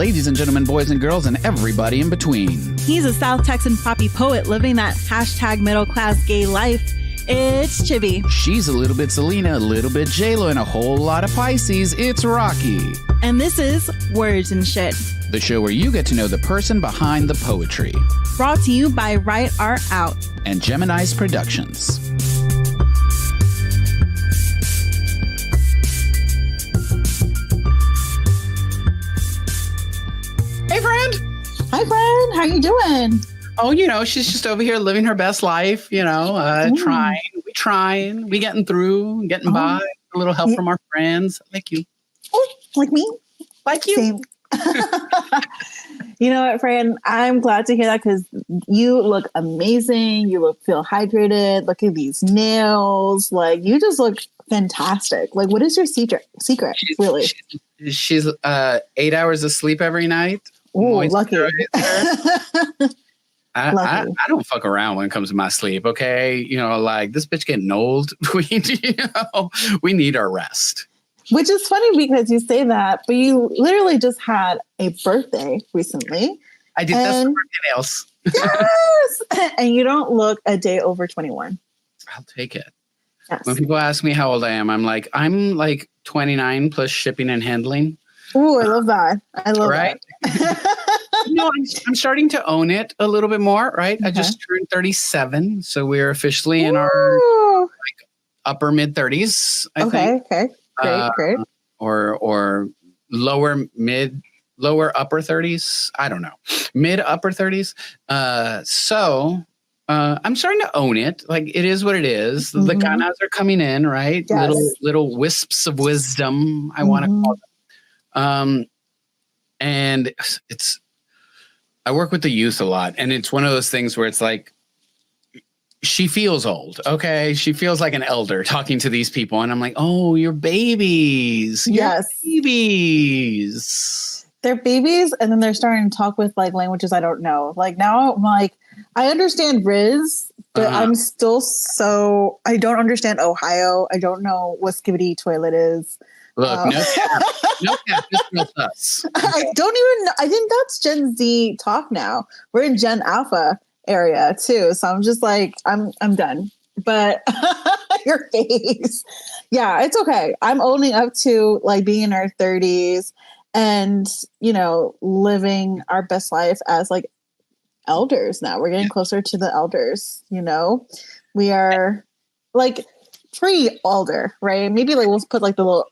ladies and gentlemen, boys and girls, and everybody in between. He's a South Texan poppy poet living that hashtag middle-class gay life. It's Chibi. She's a little bit Selena, a little bit J-Lo, and a whole lot of Pisces. It's Rocky. And this is Words and Shit, the show where you get to know the person behind the poetry. Brought to you by Write Art Out and Gemini's Productions. Hey, friend. Hi, friend. How you doing? Oh, she's just over here living her best life, trying, we getting through, getting by, a little help from our friends. Like you. Oh, like me? Like you. Same. You know what, friend? I'm glad to hear that because you look amazing. You feel hydrated. Look at these nails. Like, you just look fantastic. Like, what is your secret? Really? She's 8 hours of sleep every night. Oh, lucky. I don't fuck around when it comes to my sleep. Okay. This bitch getting old. We need our rest. Which is funny because you say that, but you literally just had a birthday recently. I did. That's the birthday nails. Yes. And you don't look a day over 21. I'll take it. Yes. When people ask me how old I am, I'm like 29 plus shipping and handling. Oh, I love that. I love that. I'm starting to own it a little bit more, right? Okay. I just turned 37, so we're officially in our upper mid 30s. I think. Okay. Great. Or lower upper 30s. I don't know. Mid upper 30s. So I'm starting to own it. Like, it is what it is. Mm-hmm. The ganas are coming in, right? Yes. Little wisps of wisdom, I want to call them. And I work with the youth a lot, and it's one of those things where it's like, she feels old. Okay. She feels like an elder talking to these people. And I'm like, oh, you're babies. Yes. You're babies. They're babies. And then they're starting to talk with like languages I don't know. Like, now I'm like, I understand Riz, but I'm still I don't understand Ohio. I don't know what Skibbity toilet is. Look, no cap, just us. I don't even know. I think that's Gen Z talk now. We're in Gen Alpha area too. So I'm just like, I'm done. But your face. Yeah, it's okay. I'm owning up to like being in our 30s and, living our best life as like elders now. We're getting closer to the elders, We are like pre-elder, right? Maybe like we'll put like the little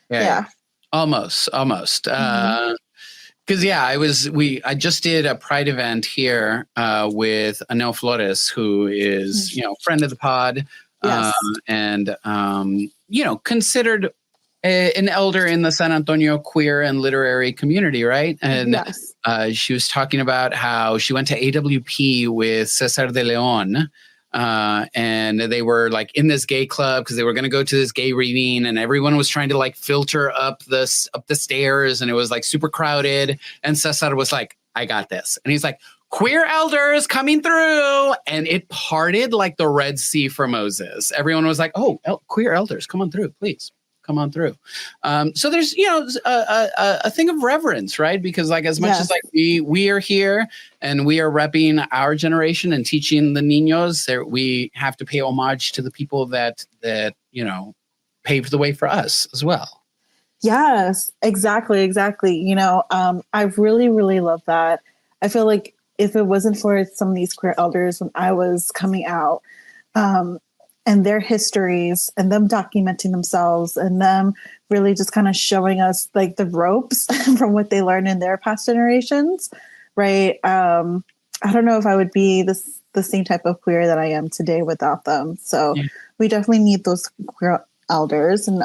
yeah. Almost. Mm-hmm. Because I just did a Pride event here with Anel Flores, who is friend of the pod, and considered an elder in the San Antonio queer and literary community, right? And she was talking about how she went to AWP with Cesar de Leon. And they were like in this gay club because they were going to go to this gay reading, and everyone was trying to like filter up the stairs, and it was like super crowded. And Cesar was like, I got this. And he's like, queer elders coming through. And it parted like the Red Sea for Moses. Everyone was like, oh, queer elders, come on through, please. Come on through. So there's, a thing of reverence, right? Because like, as much as like we are here and we are repping our generation and teaching the niños, we have to pay homage to the people that paved the way for us as well. Yes, exactly. I really, really love that. I feel like if it wasn't for some of these queer elders when I was coming out, and their histories and them documenting themselves and them really just kind of showing us like the ropes from what they learned in their past generations. Right. I don't know if I would be the same type of queer that I am today without them. So we definitely need those queer elders. And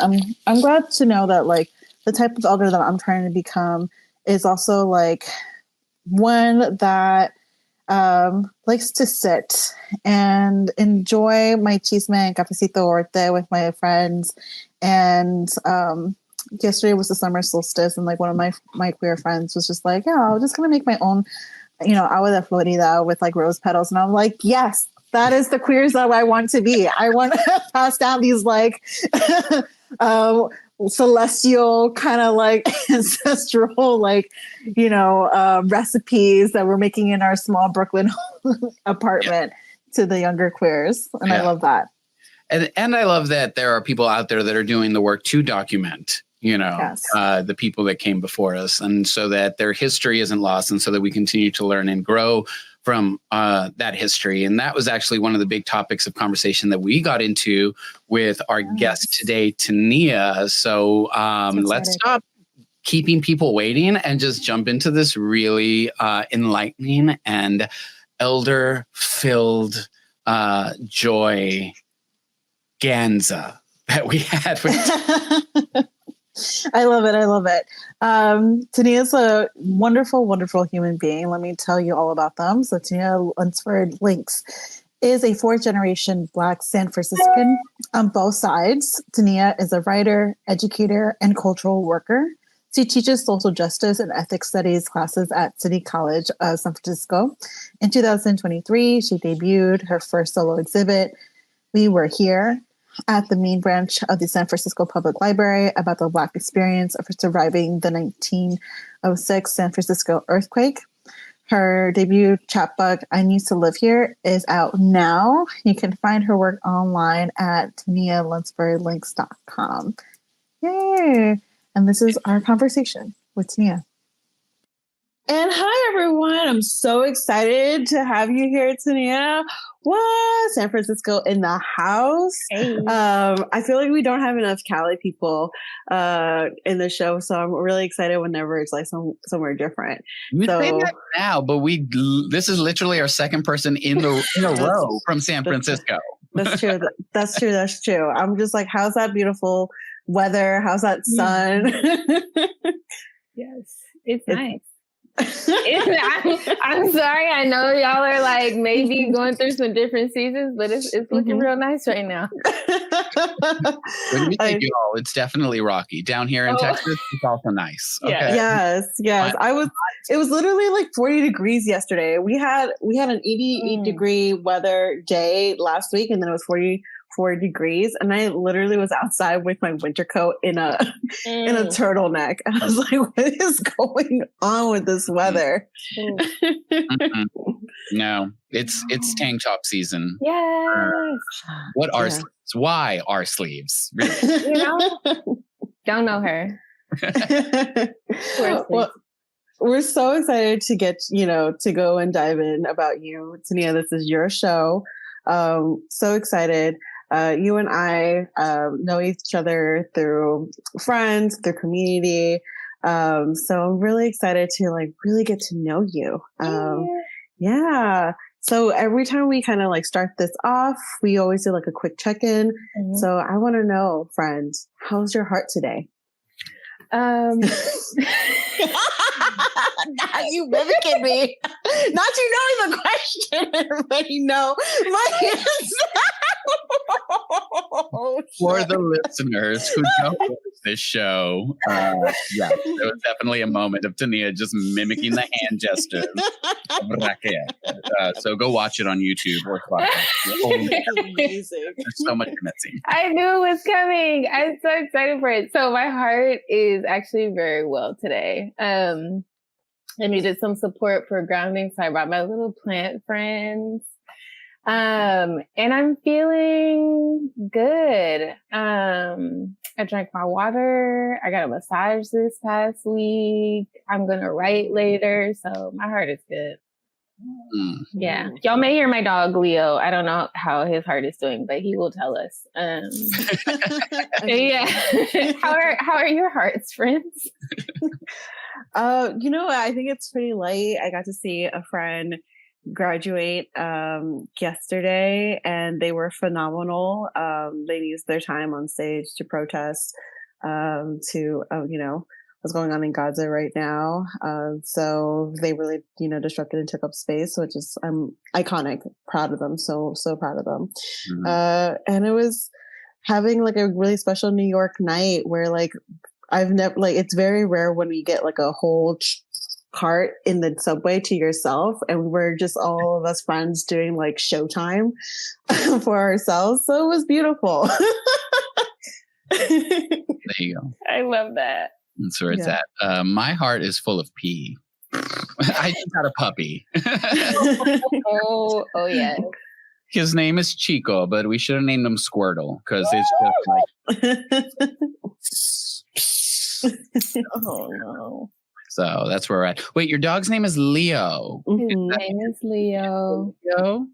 I'm glad to know that like the type of elder that I'm trying to become is also like one that likes to sit and enjoy my chisme and cafecito orte with my friends. And yesterday was the summer solstice, and like one of my queer friends was just like, yeah, I'm just gonna make my own, agua de Florida with like rose petals. And I'm like, yes, that is the queers that I want to be. I want to pass down these like celestial kind of like ancestral, like, recipes that we're making in our small Brooklyn apartment to the younger queers. And I love that. And I love that there are people out there that are doing the work to document, the people that came before us, and so that their history isn't lost, and so that we continue to learn and grow from that history. And that was actually one of the big topics of conversation that we got into with our guest today, Tanea. So let's stop keeping people waiting and just jump into this really enlightening and elder-filled joy Ganza that we had with I love it. Tanea's a wonderful, wonderful human being. Let me tell you all about them. So Tanea Lunsford Lynx is a fourth-generation Black San Franciscan on both sides. Tanea is a writer, educator, and cultural worker. She teaches social justice and ethics studies classes at City College of San Francisco. In 2023, she debuted her first solo exhibit, We Were Here, at the main branch of the San Francisco Public Library about the Black experience of surviving the 1906 San Francisco earthquake. Her debut chapbook, I Used to Live Here, is out now. You can find her work online at tanealunsfordlinks.com. Yay! And this is our conversation with Tanea. And hi, everyone. I'm so excited to have you here, Tanea. What? San Francisco in the house. Hey. I feel like we don't have enough Cali people in the show, so I'm really excited whenever it's like somewhere different. You say that now, but this is literally our second person in a row from San Francisco. That's true. That's true. I'm just like, how's that beautiful weather? How's that sun? Yes, it's nice. I'm sorry. I know y'all are like maybe going through some different seasons, but it's looking real nice right now. When we say y'all, it's definitely rocky. Down here in Texas, it's also nice. Okay. Yes. It was literally like 40 degrees yesterday. We had an 88 degree weather day last week, and then it was 44 degrees, and I literally was outside with my winter coat in a turtleneck. I was like, what is going on with this weather? No, it's tank top season. Yes. What are sleeves? Why are sleeves? Really? Don't know her. Well, we're so excited to get, to go and dive in about you. Tanea, this is your show. So excited. You and I know each other through friends, through community. So I'm really excited to really get to know you. Yeah. So every time we kind of start this off, we always do a quick check-in. Mm-hmm. So I want to know, friend, how's your heart today? Not you mimicking me. Not you knowing the question, but my answer. For the listeners who don't watch this show, there was definitely a moment of Tanea just mimicking the hand gestures of Raquel. So go watch it on YouTube or Spotify. Amazing. There's so much missing. I knew it was coming. I'm so excited for it. So my heart is actually very well today. I needed some support for grounding, so I brought my little plant friends. And I'm feeling good. I drank my water. I got a massage this past week. I'm going to write later. So my heart is good. Yeah. Y'all may hear my dog, Leo. I don't know how his heart is doing, but he will tell us. Yeah. How are your hearts, friends? I think it's pretty light. I got to see a friend graduate yesterday, and they were phenomenal. They used their time on stage to protest what's going on in Gaza right now. So they really disrupted and took up space, which is iconic. Proud of them. So proud of them. Mm-hmm. And it was having a really special New York night where I've never it's very rare when we get a whole cart in the subway to yourself, and we're just all of us friends doing showtime for ourselves. So it was beautiful. The There you go. I love that. That's where it's at. My heart is full of pee. I just got a puppy. Oh yeah. His name is Chico, but we should have named him Squirtle because it's just like. Oh no. So that's where we're at. Wait, your dog's name is Leo. His name is Leo. Leo?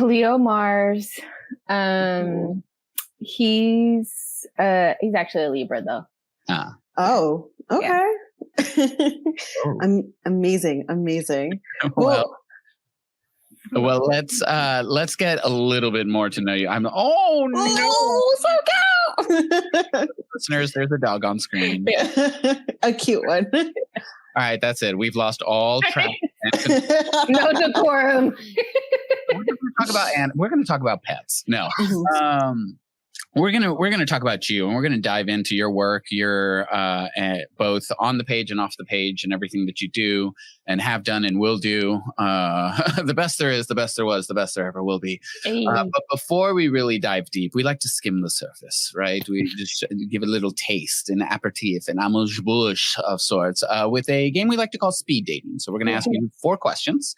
Leo Mars. He's actually a Libra though. Ah. Oh, okay. Yeah. Amazing. Well, let's get a little bit more to know you. So cute. Listeners, there's a dog on screen. A cute one. All right, that's it. We've lost all track. No decorum. We're going to talk about pets. No. We're gonna talk about you, and we're gonna dive into your work, your both on the page and off the page, and everything that you do and have done and will do. The best there is, the best there was, the best there ever will be. Hey. But before we really dive deep, we like to skim the surface, right? We just give a little taste, an aperitif, an amuse-bouche of sorts, with a game we like to call speed dating. So we're gonna ask you 4 questions.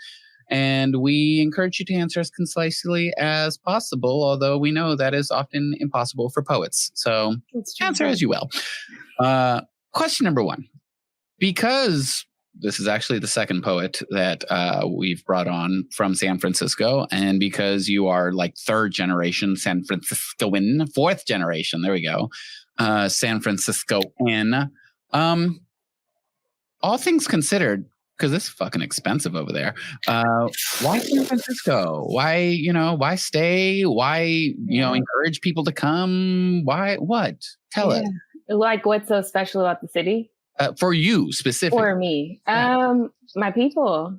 And we encourage you to answer as concisely as possible, although we know that is often impossible for poets. So answer as you will. Question number 1. Because this is actually the second poet that we've brought on from San Francisco, and because you are like 3rd generation San Franciscan, 4th generation, there we go, San Franciscoan. All things considered, because it's fucking expensive over there. Why San Francisco? Why stay? Why, encourage people to come? Why, what? Tell us. Like, what's so special about the city? For you specifically. For me. My people.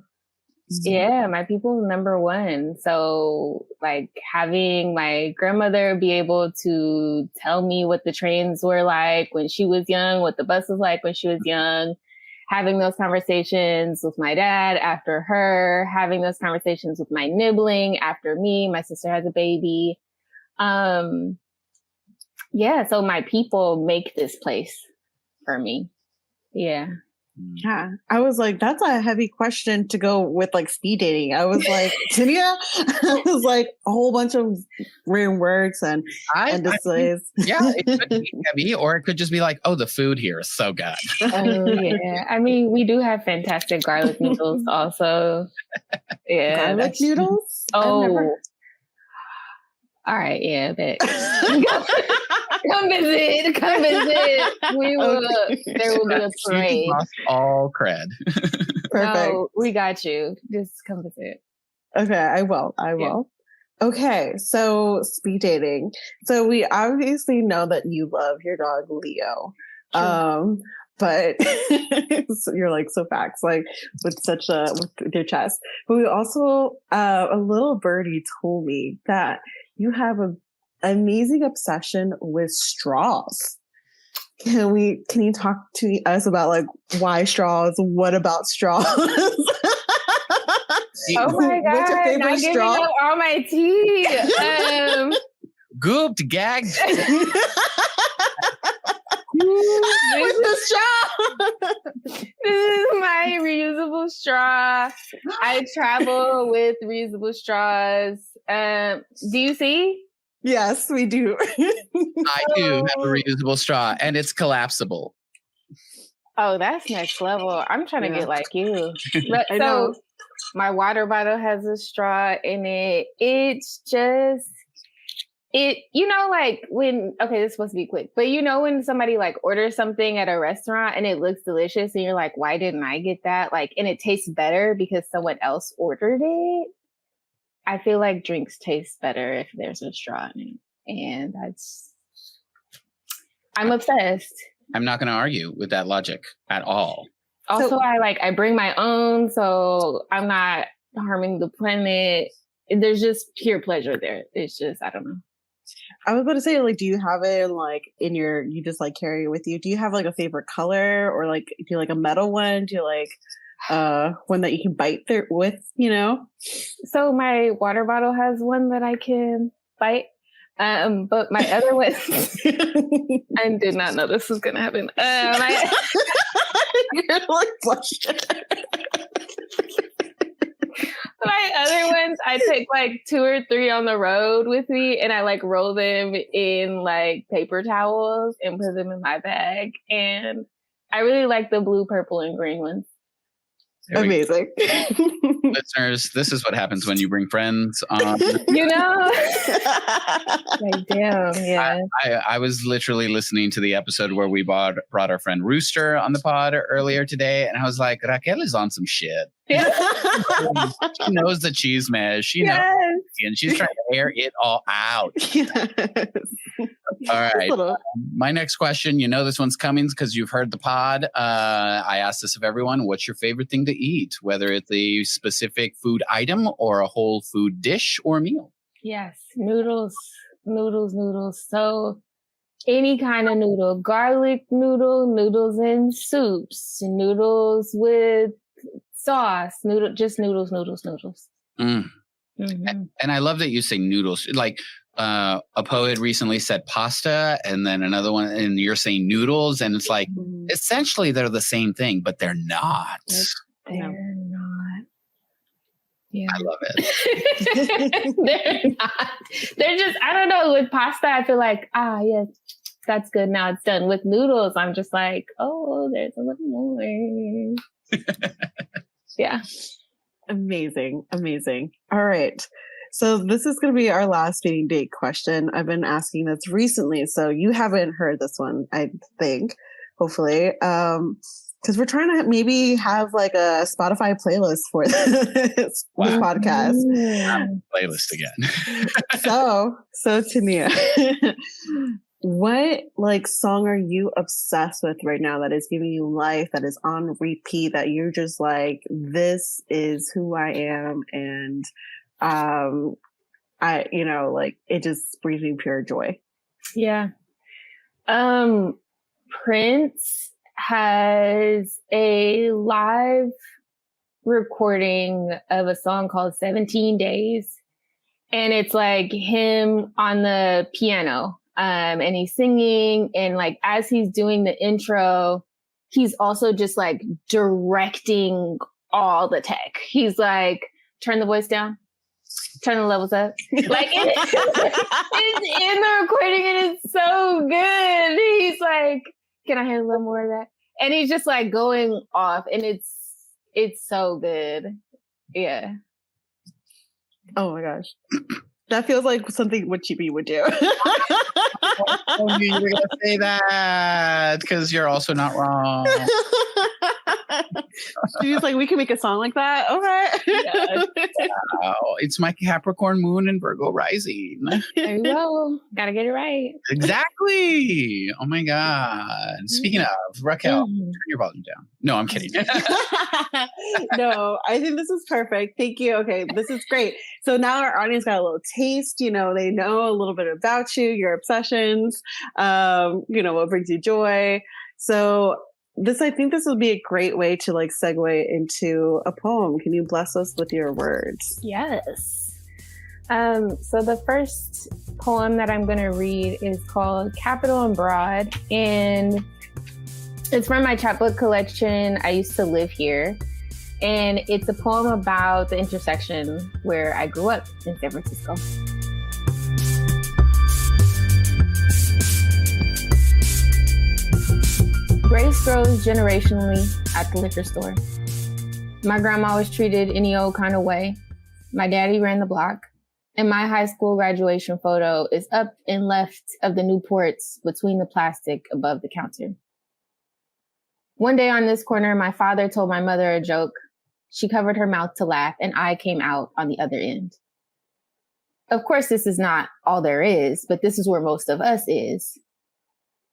Yeah, my people, number one. So like having my grandmother be able to tell me what the trains were like when she was young, what the bus was like when she was young, having those conversations with my dad after her, having those conversations with my nibbling after me. My sister has a baby. So my people make this place for me. Yeah. Yeah. I was like, that's a heavy question to go with like speed dating. I was like, Tania? I was like a whole bunch of random words and displays. It could be heavy, or it could just be like, oh, the food here is so good. Oh, yeah. I mean, we do have fantastic garlic noodles also. Yeah. Garlic noodles? Oh. All right, yeah, but come visit. We will. There will be a parade. Lost all cred. Perfect. No, we got you. Just come visit. Okay, I will. Okay, so speed dating. So we obviously know that you love your dog Leo. Sure. But so you're like so facts, like with your chest. But we also a little birdie told me that you have an amazing obsession with straws. Can you talk to us about like why straws? What about straws? Oh my God! What's your favorite straw? Giving up all my tea. Gooped, gagged. With the straw. This is my reusable straw. I travel with reusable straws. Do you see? Yes, we do. I do have a reusable straw, and it's collapsible. Oh, that's next level. I'm trying to get like you. But, I know. My water bottle has a straw in it. It's just... like when, okay, this is supposed to be quick, but when somebody like orders something at a restaurant and it looks delicious and you're like, why didn't I get that? Like, and it tastes better because someone else ordered it. I feel like drinks taste better if there's a straw in it. And I'm obsessed. I'm not going to argue with that logic at all. Also, I bring my own, so I'm not harming the planet. There's just pure pleasure there. It's just, I don't know. I was about to say, like, do you have it like you just like carry it with you? Do you have like a favorite color, or like do you like a metal one? Do you like one that you can bite there with? So my water bottle has one that I can bite, But my other one, I did not know this was going to happen. You're like flushed. My other ones, I take like 2 or 3 on the road with me, and I like roll them in like paper towels and put them in my bag. And I really like the blue, purple, and green ones. Amazing. Listeners, this is what happens when you bring friends on. You know? Like, damn, yeah. I was literally listening to the episode where we brought our friend Rooster on the pod earlier today, and I was like, Raquel is on some shit. Yeah. She knows the cheese mash. She knows, and she's trying to air it all out. Yes. All right. My next question, you know this one's coming because you've heard the pod. I asked this of everyone. What's your favorite thing to eat? Whether it's a specific food item or a whole food dish or meal. Yes. Noodles. So any kind of noodle. Garlic noodle, noodles in soups, noodles with sauce, just noodles. Mm. Mm-hmm. And I love that you say noodles. Like a poet recently said pasta, and then another one, and you're saying noodles, and it's like essentially they're the same thing, but they're not. They're not. Yeah, I love it. They're not. They're just, I don't know. With pasta, I feel like, yes, that's good. Now it's done. With noodles, I'm just like, oh, there's a little more. Yeah. Amazing. All right. So this is going to be our last speeding date question. I've been asking this recently, so you haven't heard this one, I think, hopefully. Because we're trying to maybe have like a Spotify playlist for this podcast. Playlist again. So Tanea, what like song are you obsessed with right now that is giving you life, that is on repeat, that you're just like, this is who I am, and like it just brings me pure joy? Yeah. Prince has a live recording of a song called 17 Days. And it's like him on the piano. And he's singing, and like as he's doing the intro, he's also just like directing all the tech. He's like, turn the voice down, turn the levels up. Like it's in the recording, and it's so good. He's like, can I have a little more of that? And he's just like going off, and it's so good. Yeah. Oh my gosh. That feels like something what Chibi would do. I knew you were going to say that because you're also not wrong. She's like, we can make a song like that. Okay. Yeah. Wow. It's my Capricorn moon and Virgo rising. There you go. Gotta get it right. Exactly. Oh my God. Speaking of, Raquel, turn your volume down. No, I'm kidding. No, I think this is perfect. Thank you. Okay, this is great. So now our audience got a little taste. You know, they know a little bit about you, your obsessions, what brings you joy. So I think this would be a great way to like segue into a poem. Can you bless us with your words? Yes. So the first poem that I'm going to read is called Capital and Broad, and it's from my chapbook collection, I Used to Live Here. And it's a poem about the intersection where I grew up in San Francisco. Grace grows generationally at the liquor store. My grandma was treated any old kind of way. My daddy ran the block. And my high school graduation photo is up and left of the Newports between the plastic above the counter. One day on this corner, my father told my mother a joke. She covered her mouth to laugh, and I came out on the other end. Of course, this is not all there is, but this is where most of us is.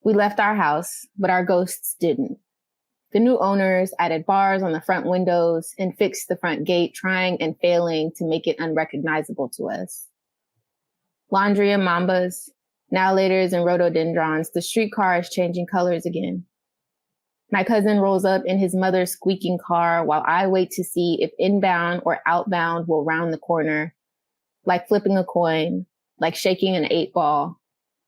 We left our house, but our ghosts didn't. The new owners added bars on the front windows and fixed the front gate, trying and failing to make it unrecognizable to us. Laundry and mambas, now laters and rhododendrons, the streetcar is changing colors again. My cousin rolls up in his mother's squeaking car while I wait to see if inbound or outbound will round the corner. Like flipping a coin, like shaking an 8-ball.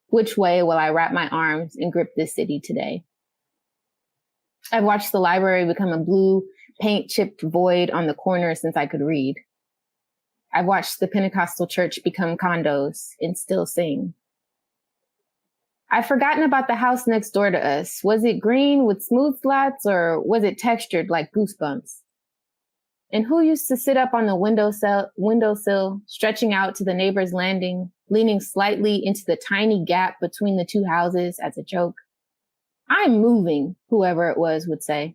Which way will I wrap my arms and grip this city today? I've watched the library become a blue paint-chipped void on the corner since I could read. I've watched the Pentecostal church become condos and still sing. I've forgotten about the house next door to us. Was it green with smooth slats or was it textured like goosebumps? And who used to sit up on the windowsill, stretching out to the neighbor's landing, leaning slightly into the tiny gap between the two houses as a joke? I'm moving, whoever it was would say,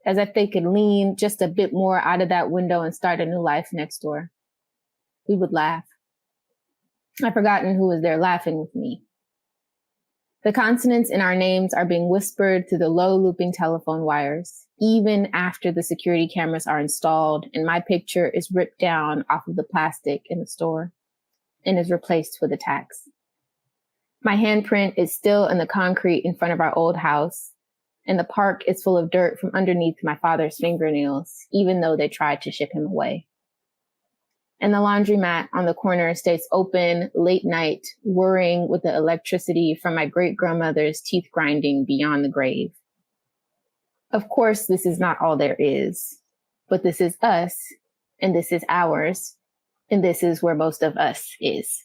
as if they could lean just a bit more out of that window and start a new life next door. We would laugh. I've forgotten who was there laughing with me. The consonants in our names are being whispered through the low looping telephone wires, even after the security cameras are installed and my picture is ripped down off of the plastic in the store and is replaced with a tax. My handprint is still in the concrete in front of our old house, and the park is full of dirt from underneath my father's fingernails, even though they tried to ship him away. And the laundromat on the corner stays open late night, whirring with the electricity from my great-grandmother's teeth grinding beyond the grave. Of course, this is not all there is, but this is us, and this is ours, and this is where most of us is.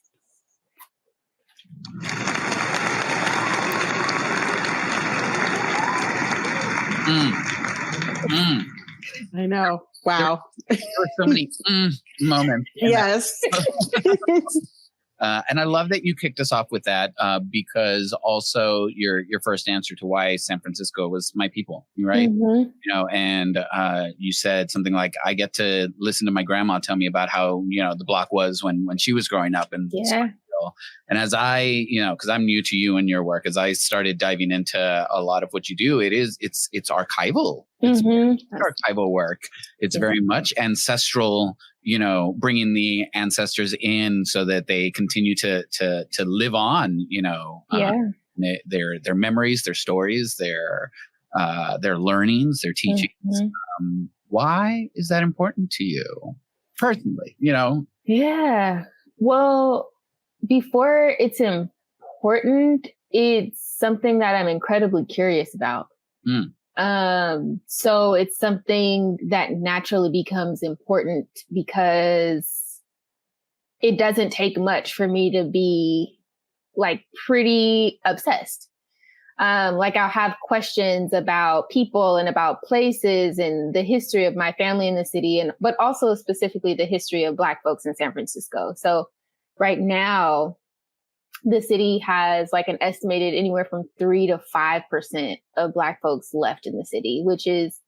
I know. Wow. There were so many moments. Yes. And I love that you kicked us off with that because also your first answer to why San Francisco was my people, right? Mm-hmm. You know, and you said something like, I get to listen to my grandma tell me about how, you know, the block was when she was growing up. And yeah. And as I, you know, because I'm new to you and your work, as I started diving into a lot of what you do, it's archival. It's archival work. It's very much ancestral, you know, bringing the ancestors in so that they continue to live on, you know, their memories, their stories, their learnings, their teachings. Mm-hmm. Why is that important to you personally? You know? Yeah. Well, before it's important, it's something that I'm incredibly curious about. So it's something that naturally becomes important because it doesn't take much for me to be like pretty obsessed. Like I'll have questions about people and about places and the history of my family in the city, but also specifically the history of Black folks in San Francisco. So right now, the city has like an estimated anywhere from 3 to 5% of Black folks left in the city, which is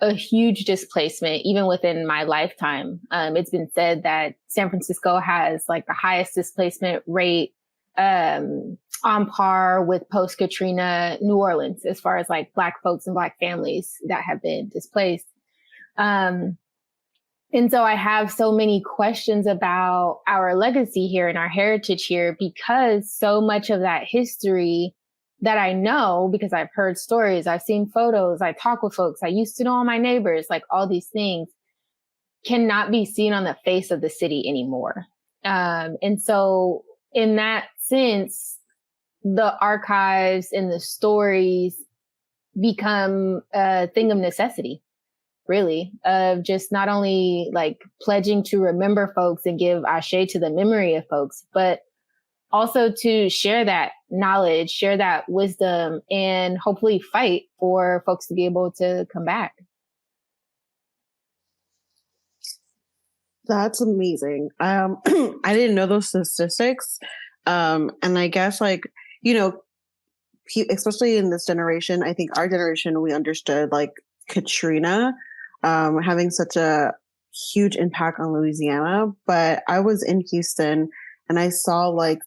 a huge displacement, even within my lifetime. It's been said that San Francisco has like the highest displacement rate on par with post-Katrina New Orleans, as far as like Black folks and Black families that have been displaced. And so I have so many questions about our legacy here and our heritage here because so much of that history that I know, because I've heard stories, I've seen photos, I talk with folks, I used to know all my neighbors, like all these things cannot be seen on the face of the city anymore. And so in that sense, the archives and the stories become a thing of necessity. Really, of just not only like pledging to remember folks and give ashe to the memory of folks, but also to share that knowledge, share that wisdom, and hopefully fight for folks to be able to come back. That's amazing. I didn't know those statistics. And I guess like, you know, especially in this generation, I think our generation, we understood like Katrina having such a huge impact on Louisiana. But I was in Houston and I saw like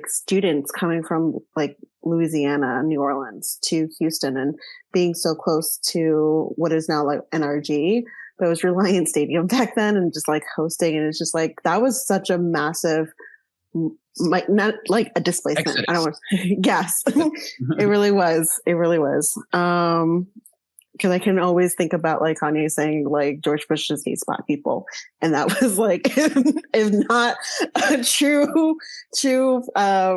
students coming from like Louisiana, New Orleans to Houston and being so close to what is now like NRG, but it was Reliant Stadium back then, and just like hosting. And it's just like, that was such a massive, like not like a displacement. Exodus. I don't want to, yes, it really was. It really was. because I can always think about like Kanye saying like George Bush just hates Black people, and that was like if not a true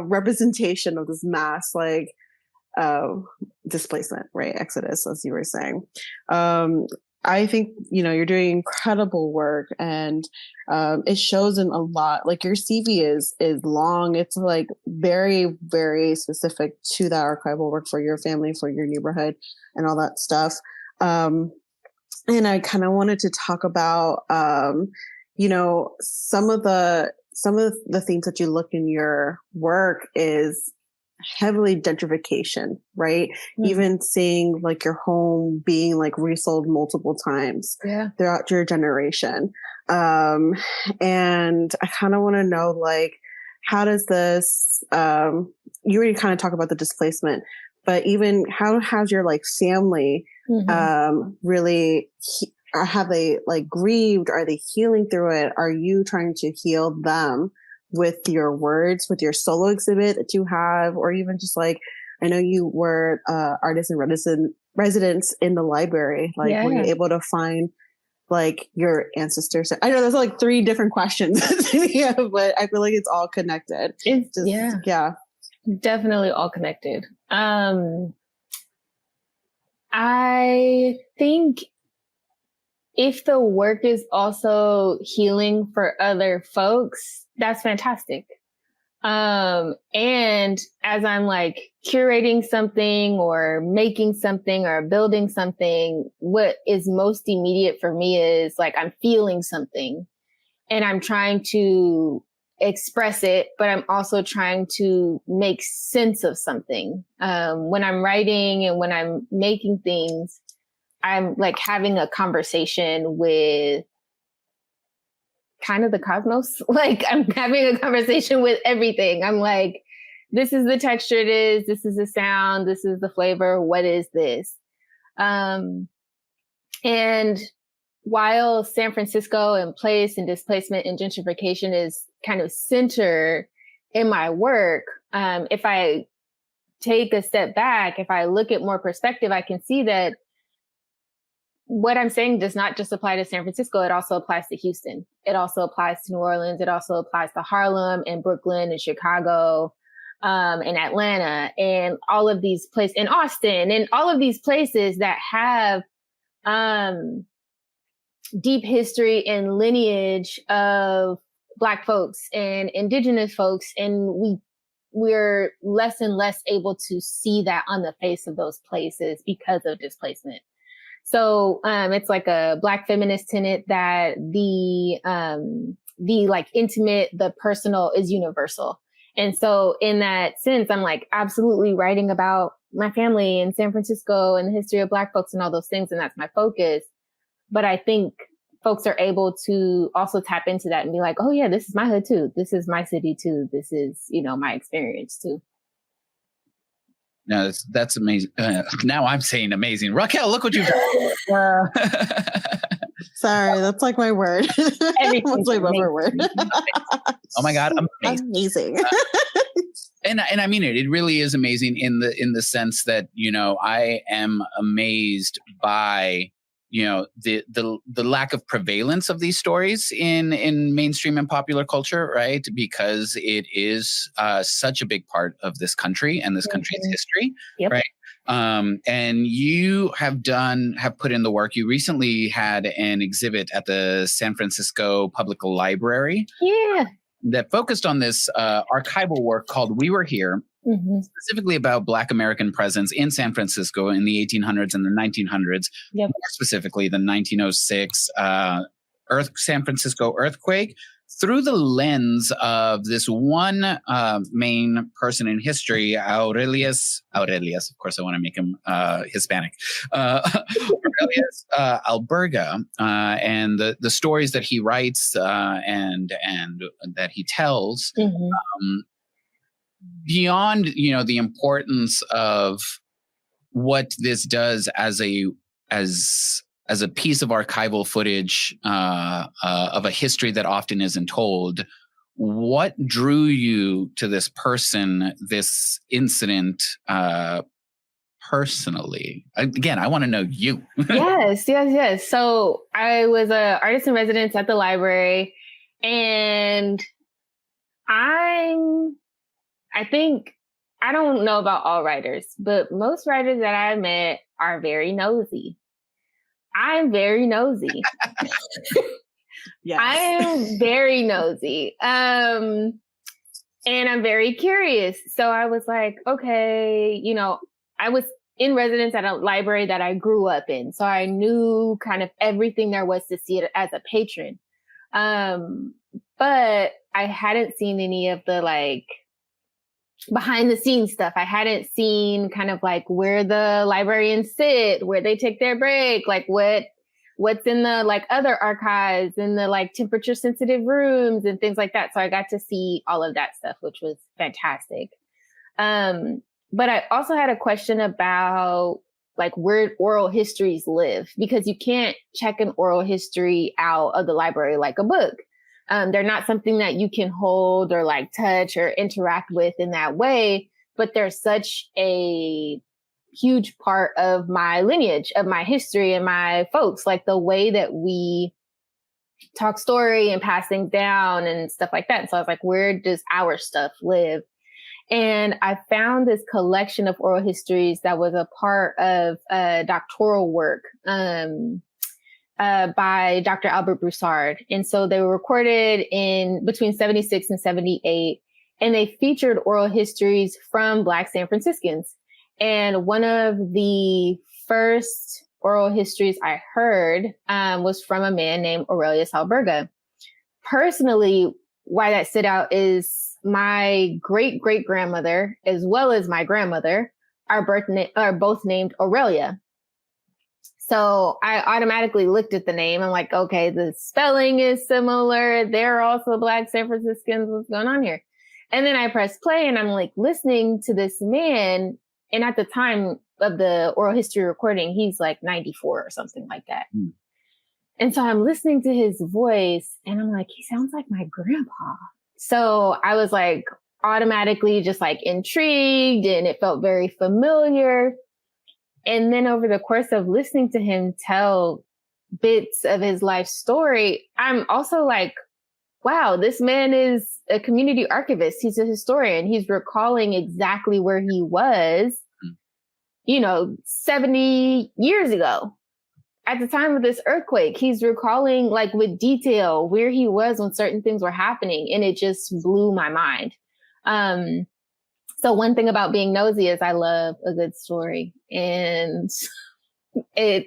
representation of this mass like displacement, right? Exodus, as you were saying. I think, you're doing incredible work, and it shows in a lot. Like your CV is long. It's like very, very specific to that archival work for your family, for your neighborhood, and all that stuff. And I kind of wanted to talk about, some of the themes that you look in your work is heavily gentrification, right? Mm-hmm. Even seeing like your home being like resold multiple times throughout your generation. And I kind of want to know, like, how does this, you already kind of talk about the displacement, but even how has your like family, really, have they like grieved? Are they healing through it? Are you trying to heal them with your words, with your solo exhibit that you have, or even just like, I know you were artist and residents in the library. Like, were you able to find like your ancestors? I know there's like 3 different questions, but I feel like it's all connected. It's definitely all connected. I think if the work is also healing for other folks, that's fantastic. And as I'm like curating something or making something or building something, what is most immediate for me is like, I'm feeling something and I'm trying to express it, but I'm also trying to make sense of something. When I'm writing and when I'm making things, I'm like having a conversation with kind of the cosmos. Like I'm having a conversation with everything. I'm like, this is the texture it is. This is the sound. This is the flavor. What is this? And while San Francisco and place and displacement and gentrification is kind of center in my work, if I take a step back, if I look at more perspective, I can see that what I'm saying does not just apply to San Francisco. It also applies to Houston. It also applies to New Orleans. It also applies to Harlem and Brooklyn and Chicago, and Atlanta and all of these places, in Austin and all of these places that have, deep history and lineage of Black folks and Indigenous folks. And we're less and less able to see that on the face of those places because of displacement. So, it's like a Black feminist tenet that the like intimate, the personal is universal. And so in that sense, I'm like absolutely writing about my family in San Francisco and the history of Black folks and all those things. And that's my focus. But I think folks are able to also tap into that and be like, oh yeah, this is my hood too. This is my city too. This is, my experience too. No, that's amazing. Now I'm saying amazing. Raquel, look what you've done. Sorry, that's like my word. That's my word. Oh my God, amazing. And I mean it. It really is amazing in the sense that I am amazed by the lack of prevalence of these stories in mainstream and popular culture, right? Because it is such a big part of this country and this country's history, right? And you have put in the work. You recently had an exhibit at the San Francisco Public Library that focused on this archival work called We Were Here, specifically about Black American presence in San Francisco in the 1800s and the 1900s, more specifically the 1906 San Francisco earthquake, through the lens of this one main person in history, Aurelius, of course I want to make him Hispanic, Aurelius Alberga, and the stories that he writes and that he tells, beyond the importance of what this does as a piece of archival footage of a history that often isn't told. What drew you to this person, this incident, personally? Again, I want to know you. Yes. So I was an artist in residence at the library, and I don't know about all writers, but most writers that I met are very nosy. I'm very nosy. Yes. I am very nosy. And I'm very curious. So I was like, okay, I was in residence at a library that I grew up in. So I knew kind of everything there was to see it as a patron. But I hadn't seen any of the like behind the scenes stuff. I hadn't seen kind of like where the librarians sit, where they take their break, like what's in the like other archives in the like temperature sensitive rooms and things like that. So I got to see all of that stuff, which was fantastic. But I also had a question about like where oral histories live, because you can't check an oral history out of the library like a book. They're not something that you can hold or like touch or interact with in that way, but they're such a huge part of my lineage, of my history and my folks, like the way that we talk story and pass things down and stuff like that. And so I was like, where does our stuff live? And I found this collection of oral histories that was a part of doctoral work by Dr. Albert Broussard. And so they were recorded in between 76 and 78, and they featured oral histories from Black San Franciscans. And one of the first oral histories I heard was from a man named Aurelius Alberga. Personally, why that stood out is my great-great-grandmother, as well as my grandmother, are both named Aurelia. So I automatically looked at the name. I'm like, okay, the spelling is similar. They're also Black San Franciscans. What's going on here? And then I press play and I'm like listening to this man. And at the time of the oral history recording, he's like 94 or something like that. Mm. And so I'm listening to his voice and I'm like, he sounds like my grandpa. So I was like automatically just like intrigued, and it felt very familiar. And then over the course of listening to him tell bits of his life story, I'm also like, wow, this man is a community archivist. He's a historian. He's recalling exactly where he was, 70 years ago at the time of this earthquake. He's recalling like with detail where he was when certain things were happening. And it just blew my mind. So one thing about being nosy is I love a good story, and it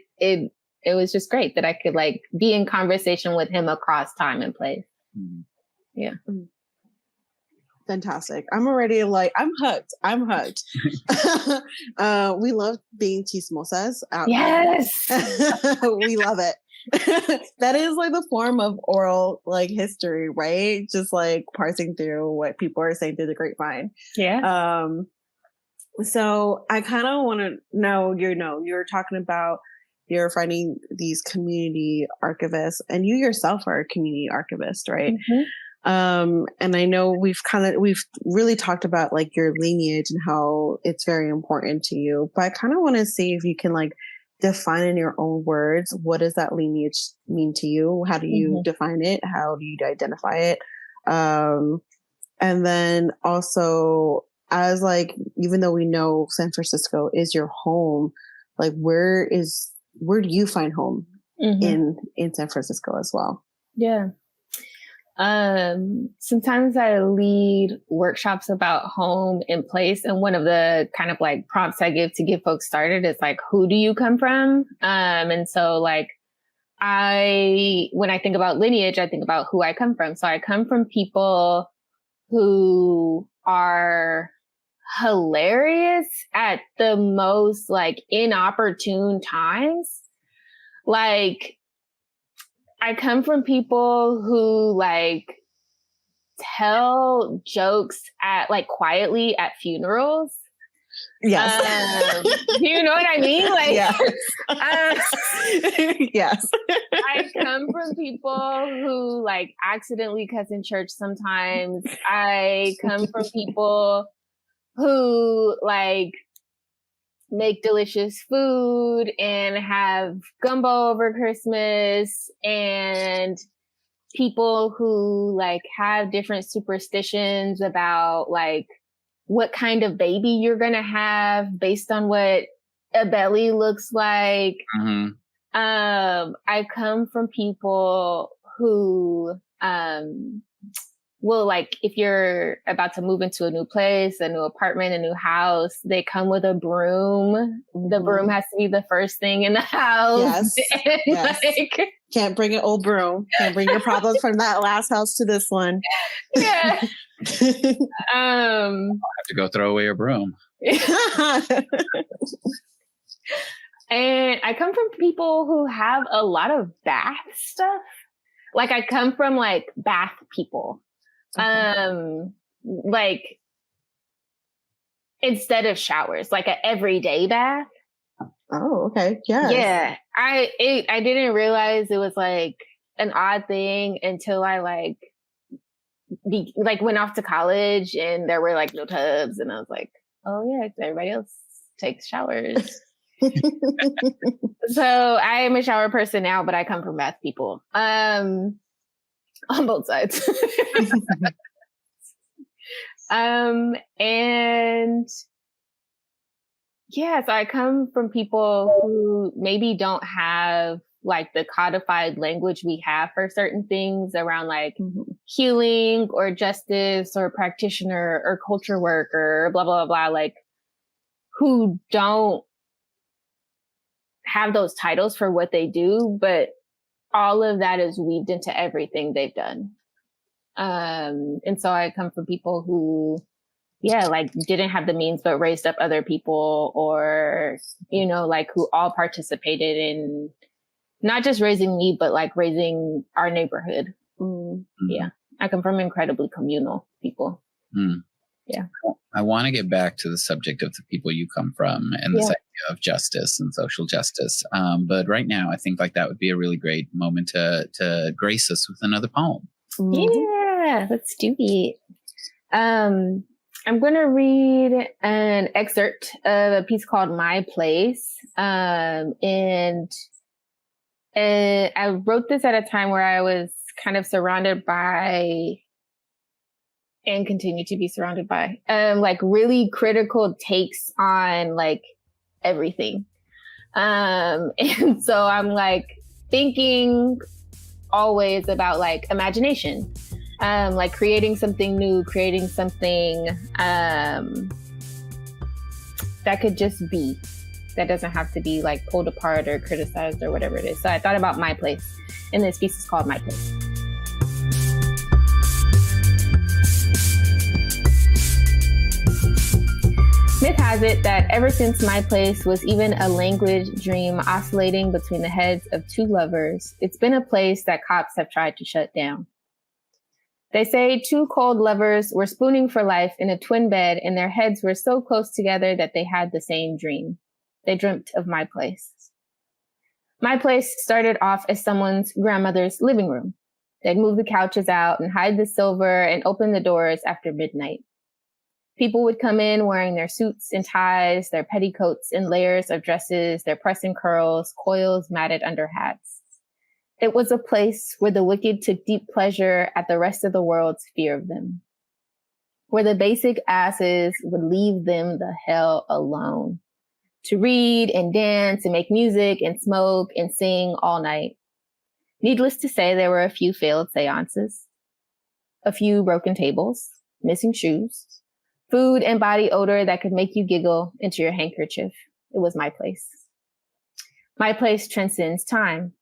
was just great that I could like be in conversation with him across time and place. Mm-hmm. Yeah. Fantastic. I'm already like, I'm hooked. We love being chismosas. Yes. We love it. That is like the form of oral like history, right? Just like parsing through what people are saying through the grapevine. Yeah. So I kind of want to know, you're talking about you're finding these community archivists, and you yourself are a community archivist, right? Mm-hmm. And I know we've really talked about like your lineage and how it's very important to you, but I kind of want to see if you can like define in your own words, what does that lineage mean to you? How do you define it? How do you identify it? And then also, as like, even though we know San Francisco is your home, like where do you find home in San Francisco as well? Yeah. Sometimes I lead workshops about home and place. And one of the kind of like prompts I give to get folks started is like, who do you come from? And so like, when I think about lineage, I think about who I come from. So I come from people who are hilarious at the most like inopportune times. Like, I come from people who like tell jokes quietly at funerals. Yes. You know what I mean? Like, yes. Yes. I come from people who like accidentally cuss in church sometimes. I come from people who like make delicious food and have gumbo over Christmas, and people who like have different superstitions about like what kind of baby you're going to have based on what a belly looks like. Mm-hmm. I come from people who, well, like if you're about to move into a new place, a new apartment, a new house, they come with a broom. The broom has to be the first thing in the house. Yes. And Yes. like, Can't bring an old broom. Can't bring your problems from that last house to this one. yeah. Have to go throw away your broom. And I come from people who have a lot of bath stuff. Like I come from like bath people. Like instead of showers, like an everyday bath. Oh, okay. Yes. Yeah. I didn't realize it was like an odd thing until I went off to college and there were like no tubs, and I was like, oh yeah, everybody else takes showers. So I am a shower person now, but I come from bath people. On both sides. And yeah, so I come from people who maybe don't have like the codified language we have for certain things around like healing or justice or practitioner or culture work or blah, blah, blah, like who don't have those titles for what they do, but all of that is weaved into everything they've done. And so I come from people who, yeah, like didn't have the means, but raised up other people, or, you know, like who all participated in not just raising me, but like raising our neighborhood. Yeah. I come from incredibly communal people. Yeah. I want to get back to the subject of the people you come from and this idea of justice and social justice. But right now, I think like that would be a really great moment to grace us with another poem. Yeah, let's do it. I'm going to read an excerpt of a piece called My Place. And I wrote this at a time where I was kind of surrounded by, and continue to be surrounded by, like really critical takes on like everything. And so I'm like thinking always about like imagination, like creating something new, creating something that could just be, that doesn't have to be like pulled apart or criticized or whatever it is. So I thought about my place, and this piece is called My Place. Myth has it that ever since my place was even a language dream oscillating between the heads of two lovers, it's been a place that cops have tried to shut down. They say two cold lovers were spooning for life in a twin bed, and their heads were so close together that they had the same dream. They dreamt of my place. My place started off as someone's grandmother's living room. They'd move the couches out and hide the silver and open the doors after midnight. People would come in wearing their suits and ties, their petticoats and layers of dresses, their press and curls, coils matted under hats. It was a place where the wicked took deep pleasure at the rest of the world's fear of them, where the basic asses would leave them the hell alone, to read and dance and make music and smoke and sing all night. Needless to say, there were a few failed seances, a few broken tables, missing shoes, food and body odor that could make you giggle into your handkerchief. It was my place. My place transcends time.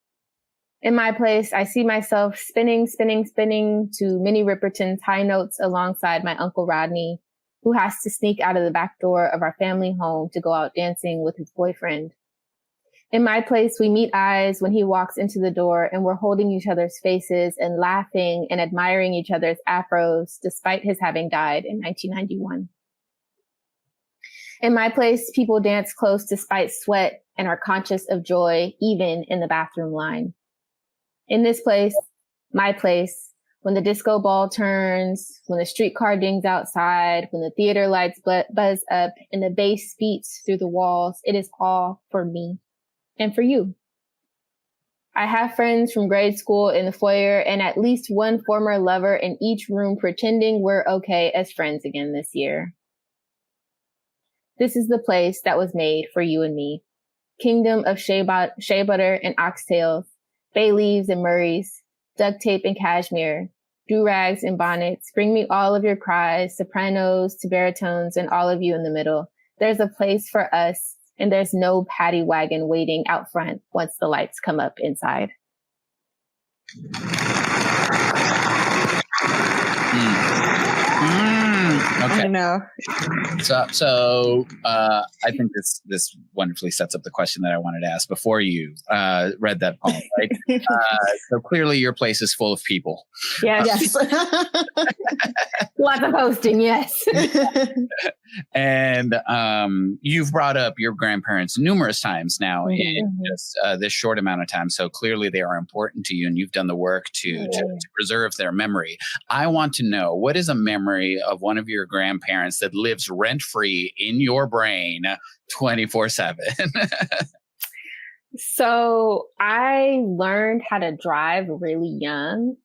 In my place, I see myself spinning to Minnie Riperton's high notes alongside my Uncle Rodney, who has to sneak out of the back door of our family home to go out dancing with his boyfriend. In my place, we meet eyes when he walks into the door, and we're holding each other's faces and laughing and admiring each other's afros, despite his having died in 1991. In my place, people dance close despite sweat and are conscious of joy, even in the bathroom line. In this place, my place, when the disco ball turns, when the streetcar dings outside, when the theater lights buzz up and the bass beats through the walls, it is all for me and for you. I have friends from grade school in the foyer and at least one former lover in each room pretending we're okay as friends again this year. This is the place that was made for you and me. Kingdom of shea butter and oxtails, bay leaves and murrays, duct tape and cashmere, do-rags and bonnets. Bring me all of your cries, sopranos to baritones and all of you in the middle. There's a place for us, and there's no paddy wagon waiting out front once the lights come up inside. Okay. I know. So I think this wonderfully sets up the question that I wanted to ask before you read that poem, right? So clearly your place is full of people. Yes. Lots of hosting, yes. And you've brought up your grandparents numerous times now in just this short amount of time. So clearly they are important to you, and you've done the work to preserve their memory. I want to know, what is a memory of one of your grandparents that lives rent-free in your brain 24/7? So I learned how to drive really young.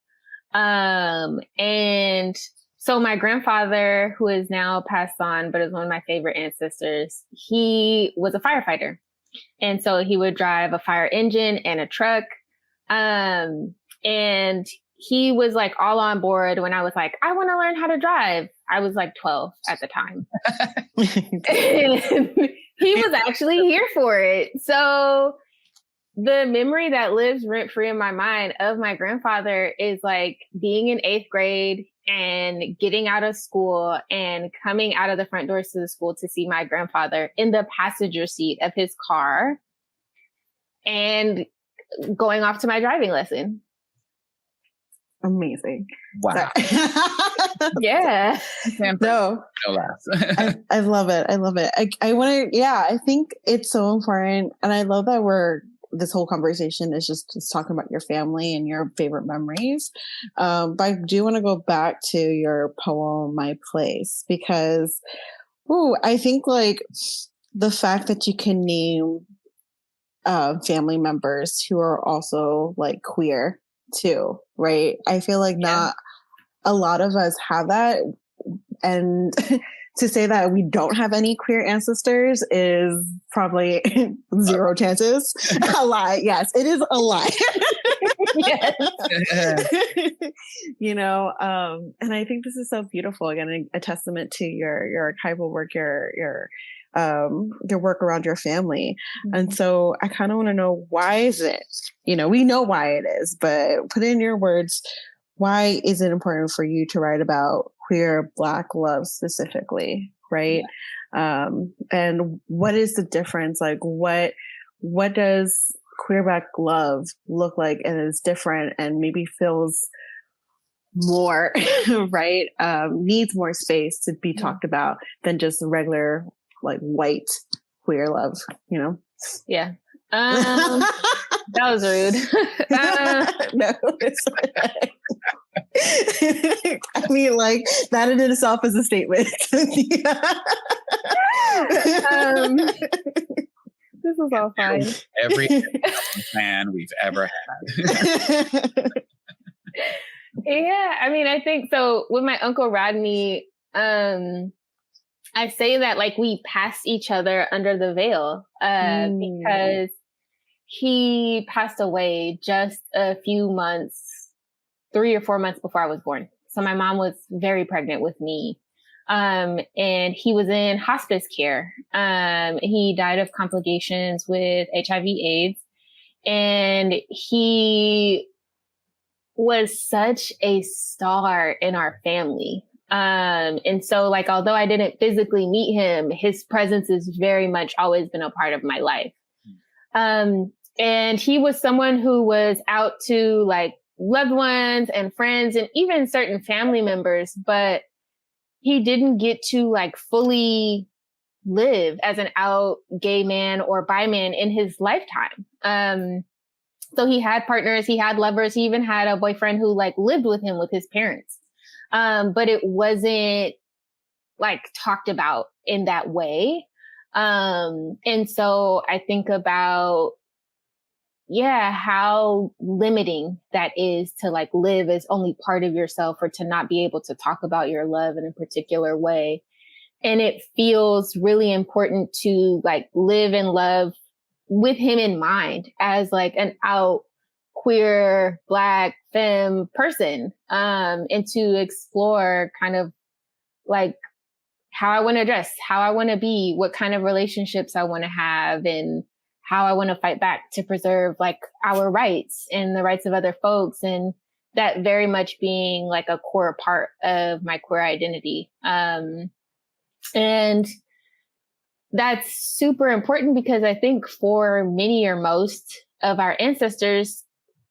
And so my grandfather, who is now passed on, but is one of my favorite ancestors, he was a firefighter. And so he would drive a fire engine and a truck. And he was like all on board when I was like, I want to learn how to drive. I was like 12 at the time. And he was actually here for it. So the memory that lives rent free in my mind of my grandfather is like being in 8th grade and getting out of school and coming out of the front doors to the school to see my grandfather in the passenger seat of his car and going off to my driving lesson. Amazing. Wow. Yeah. No less. I love it. I love it. I want to, I think it's so important. And I love that this whole conversation is just talking about your family and your favorite memories. But I do want to go back to your poem, My Place, because, I think like the fact that you can name family members who are also like queer too, right? I feel like not a lot of us have that. And to say that we don't have any queer ancestors is probably zero chances. A lie. Yes, it is a lie. And I think this is so beautiful. Again, a testament to your archival work, your work around your family. Mm-hmm. And so I kind of want to know, why is it, we know why it is, but put in your words, why is it important for you to write about queer Black love specifically, right? Yeah. And what is the difference? Like, what does queer Black love look like, and is different and maybe feels more, right? Needs more space to be talked about than just regular, like, white queer love, Yeah. That was rude. No, it's I mean, like, that in itself is a statement. This is all fine. Every fan we've ever had. Yeah, I mean, I think so. With my Uncle Rodney, I say that like we passed each other under the veil because he passed away just a few months, 3 or 4 months before I was born. So my mom was very pregnant with me. And he was in hospice care. He died of complications with HIV/AIDS. And he was such a star in our family. And so like, although I didn't physically meet him, his presence has very much always been a part of my life. And he was someone who was out to like loved ones and friends and even certain family members, but he didn't get to like fully live as an out gay man or bi man in his lifetime. So he had partners, he had lovers, he even had a boyfriend who like lived with him with his parents. But it wasn't like talked about in that way. And so I think about, how limiting that is to like live as only part of yourself, or to not be able to talk about your love in a particular way. And it feels really important to like live and love with him in mind as like an out queer Black femme person, and to explore kind of like how I want to dress, how I want to be, what kind of relationships I want to have, and how I want to fight back to preserve like our rights and the rights of other folks. And that very much being like a core part of my queer identity. And that's super important because I think for many or most of our ancestors,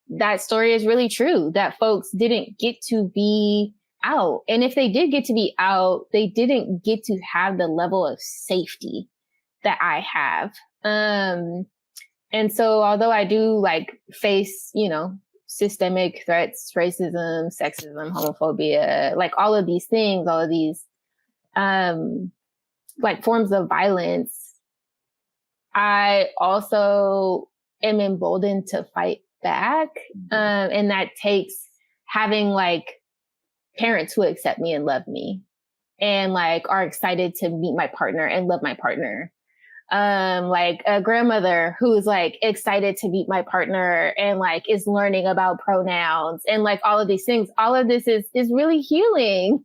that story is really true, that folks didn't get to be out. And if they did get to be out, they didn't get to have the level of safety that I have. And so although I do like face, systemic threats, racism, sexism, homophobia, like all of these things, all of these, like forms of violence, I also am emboldened to fight back. And that takes having like parents who accept me and love me and like are excited to meet my partner and love my partner. Like a grandmother who's like excited to meet my partner and like is learning about pronouns and like all of these things. All of this is really healing.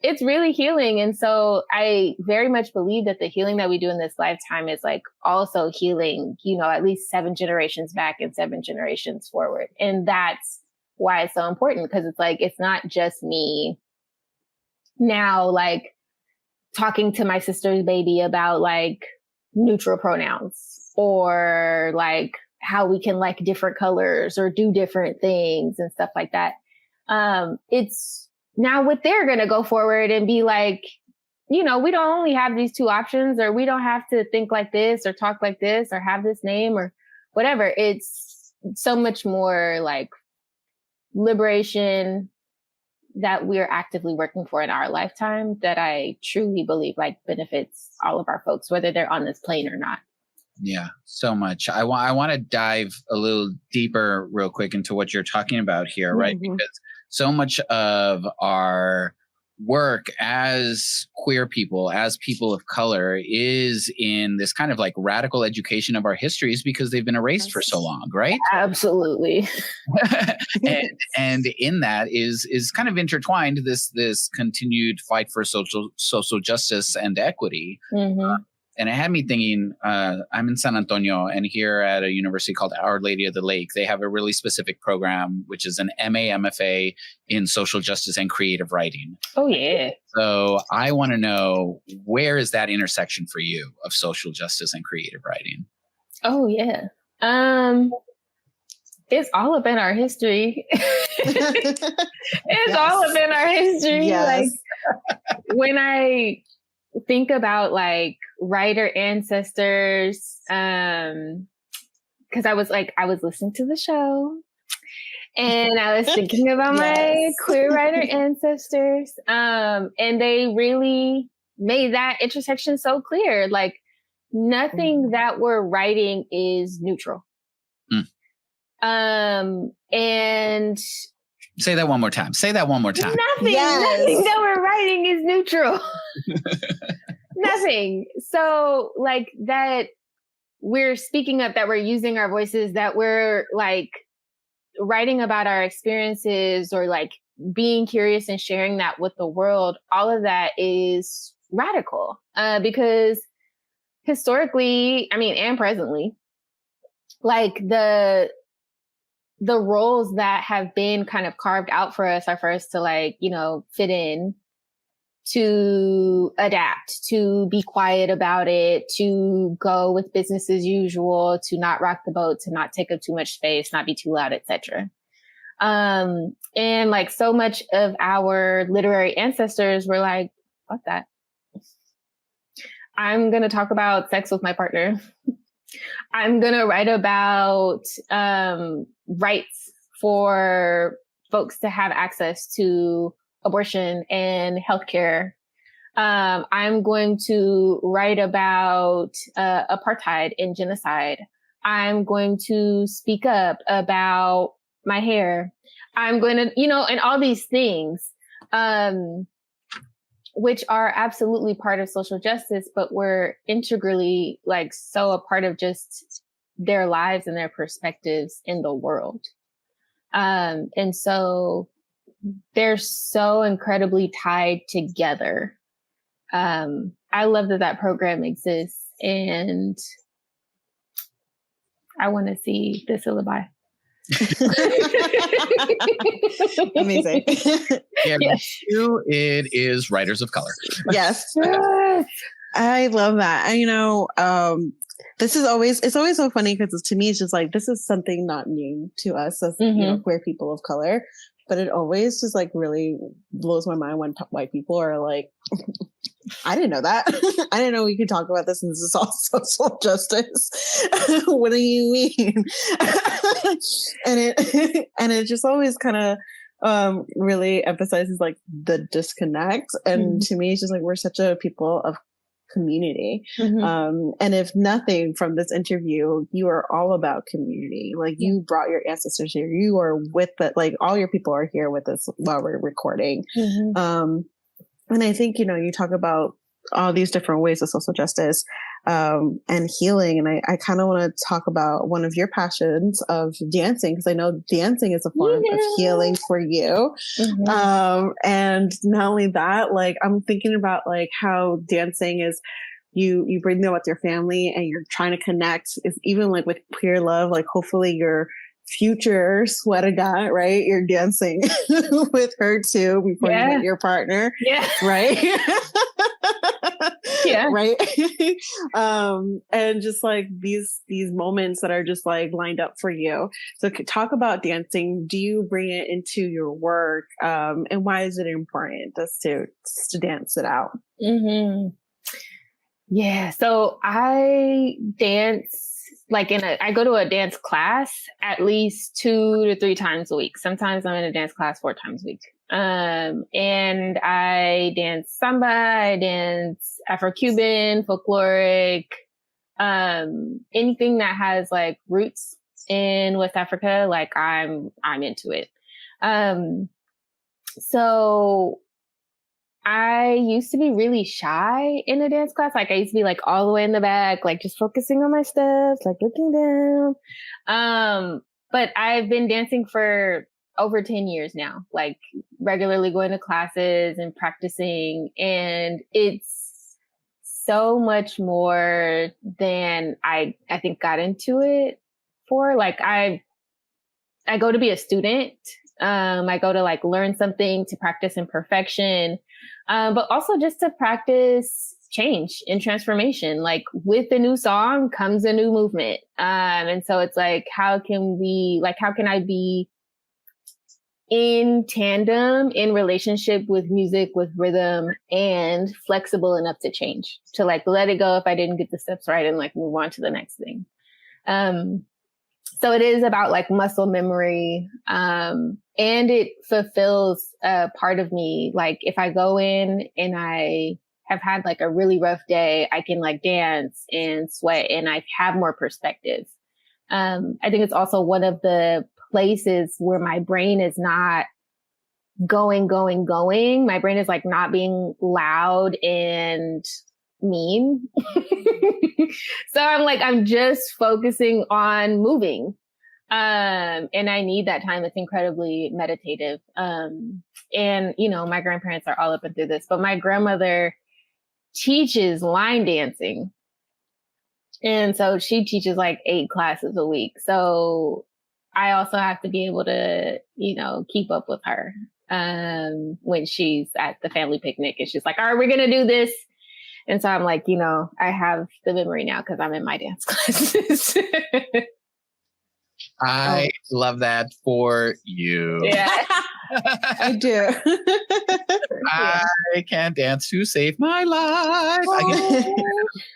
It's really healing. And so I very much believe that the healing that we do in this lifetime is like also healing, at least 7 generations back and 7 generations forward. And that's why it's so important, because it's like, it's not just me now, like talking to my sister's baby about like neutral pronouns or like how we can like different colors or do different things and stuff like that. It's now what they're going to go forward and be like, we don't only have these 2 options, or we don't have to think like this or talk like this or have this name or whatever. It's so much more like liberation that we're actively working for in our lifetime that I truly believe like benefits all of our folks, whether they're on this plane or not. Yeah, so much. I want to dive a little deeper real quick into what you're talking about here, right? Mm-hmm. Because so much of our work as queer people, as people of color, is in this kind of like radical education of our histories because they've been erased for so long, right? Absolutely. and in that is kind of intertwined this continued fight for social justice and equity. Mm-hmm. And it had me thinking, I'm in San Antonio, and here at a university called Our Lady of the Lake, they have a really specific program, which is an MA, MFA in social justice and creative writing. Oh, yeah. So I want to know, where is that intersection for you of social justice and creative writing? Oh, yeah. It's all up in our history. It's all up in our history. Yes. Like when I think about like writer ancestors, because I was listening to the show and I was thinking about my queer writer ancestors, and they really made that intersection so clear. Like nothing that we're writing is neutral. And say that one more time. Nothing that we're writing is neutral. Nothing. So like that we're speaking up, that we're using our voices, that we're like writing about our experiences or like being curious and sharing that with the world. All of that is radical, because historically, and presently, like the roles that have been kind of carved out for us are for us to like, fit in, to adapt, to be quiet about it, to go with business as usual, to not rock the boat, to not take up too much space, not be too loud, etc. And like so much of our literary ancestors were like, fuck that. I'm going to talk about sex with my partner. I'm going to write about rights for folks to have access to abortion and healthcare. I'm going to write about apartheid and genocide. I'm going to speak up about my hair. I'm going to, and all these things, which are absolutely part of social justice, but were integrally like so a part of just their lives and their perspectives in the world. And so they're so incredibly tied together. I love that program exists, and I want to see the syllabi. Amazing. Yeah, it is writers of color. Yes. I love that. And it's always so funny because to me, it's just like, this is something not new to us as queer people of color, but it always just like really blows my mind when white people are like, I didn't know that. I didn't know we could talk about this and this is all social justice. What do you mean? and it just always kind of really emphasizes like the disconnect. And to me, it's just like, we're such a people of community. And if nothing from this interview, you are all about community. Like you brought your ancestors here. You are with it. Like all your people are here with us while we're recording. And I think, you talk about all these different ways of social justice and healing. And I kind of want to talk about one of your passions of dancing, because I know dancing is a form of healing for you. And not only that, like I'm thinking about like how dancing is, you bring them with your family and you're trying to connect. It's even like with queer love, like hopefully your future sweater, right? You're dancing with her too before you meet your partner. Yeah. Right. Yeah. Right. And just like these moments that are just like lined up for you. So talk about dancing. Do you bring it into your work? And why is it important just to dance it out? Yeah. So I dance like I go to a dance class at least 2 to 3 times a week. Sometimes I'm in a dance class 4 times a week. And I dance samba, I dance Afro-Cuban, folkloric, anything that has like roots in West Africa, like I'm into it. So I used to be really shy in a dance class. Like I used to be like all the way in the back, like just focusing on my steps, like looking down. But I've been dancing for over 10 years now, like regularly going to classes and practicing. And it's so much more than I think got into it for. Like I go to be a student. I go to like learn something, to practice imperfection, but also just to practice change and transformation. Like with the new song comes a new movement. And so it's like, how can I be in tandem, in relationship with music, with rhythm, and flexible enough to change, to like let it go if I didn't get the steps right and like move on to the next thing. So it is about like muscle memory. And it fulfills a part of me. Like if I go in and I have had like a really rough day, I can like dance and sweat and I have more perspective. I think it's also one of the places where my brain is not going. My brain is like not being loud and mean. So I'm just focusing on moving. And I need that time. It's incredibly meditative. And, my grandparents are all up and through this, but my grandmother teaches line dancing. And so she teaches like 8 classes a week. So I also have to be able to, keep up with her, when she's at the family picnic and she's like, all right, we're going to do this. And so I'm like, I have the memory now because I'm in my dance classes. I love that for you. Yeah, I do. I can't dance to save my life.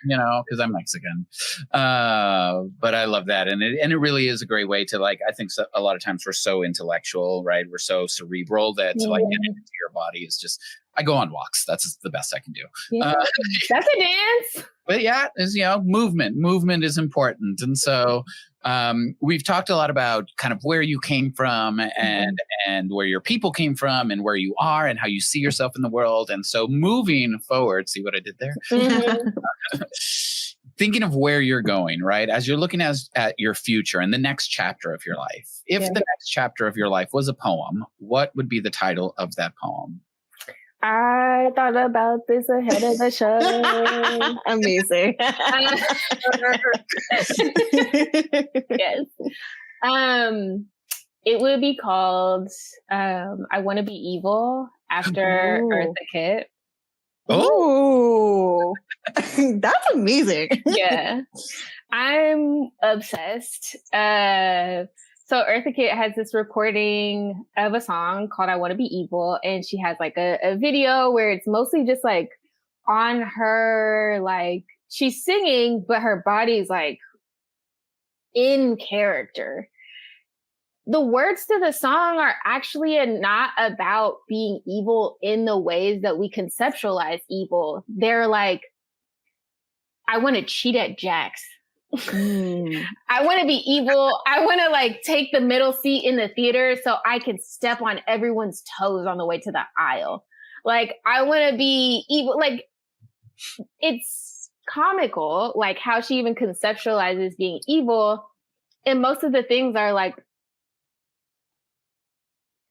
you know, because I'm Mexican. But I love that. And it really is a great way to, like, I think a lot of times we're so intellectual, right? We're so cerebral that to like get into your body is just, I go on walks. That's the best I can do. Yeah. That's a dance. But yeah, is, you know, movement is important. And so we've talked a lot about kind of where you came from and where your people came from and where you are and how you see yourself in the world. And so moving forward, see what I did there? Thinking of where you're going, right? As you're looking at your future and the next chapter of your life, if the next chapter of your life was a poem, what would be the title of that poem? I thought about this ahead of the show. Amazing. Yes. It would be called I Want to Be Evil after Eartha Kitt. Oh, that's amazing. Yeah. I'm obsessed. So Eartha Kitt has this recording of a song called I Want to Be Evil. And she has like a video where it's mostly just like on her, like she's singing, but her body's like in character. The words to the song are actually not about being evil in the ways that we conceptualize evil. They're like, I want to cheat at Jack's. I want to be evil. I want to like take the middle seat in the theater so I can step on everyone's toes on the way to the aisle. Like, I want to be evil. Like, it's comical, like how she even conceptualizes being evil. And most of the things are like